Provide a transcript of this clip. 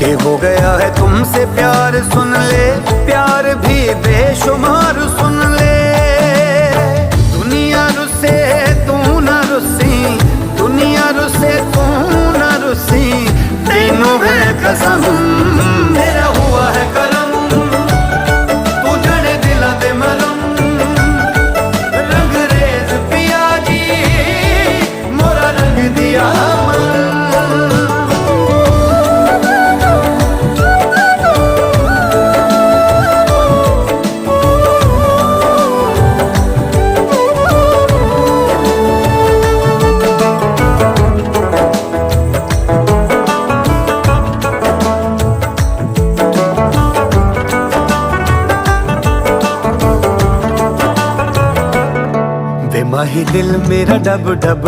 ये हो गया है तुमसे प्यार, सुन ले प्यार भी बेशुमार, सुन ले। दुनिया रुसे तू न रुसी, दुनिया रुसे तू न रुसी, तीनों है कसम मेरा हुआ है करम, तू जड़े दिला दे मरम, रंगरेज पिया जी मोरा रंग दिया मन। माही दिल मेरा डब डब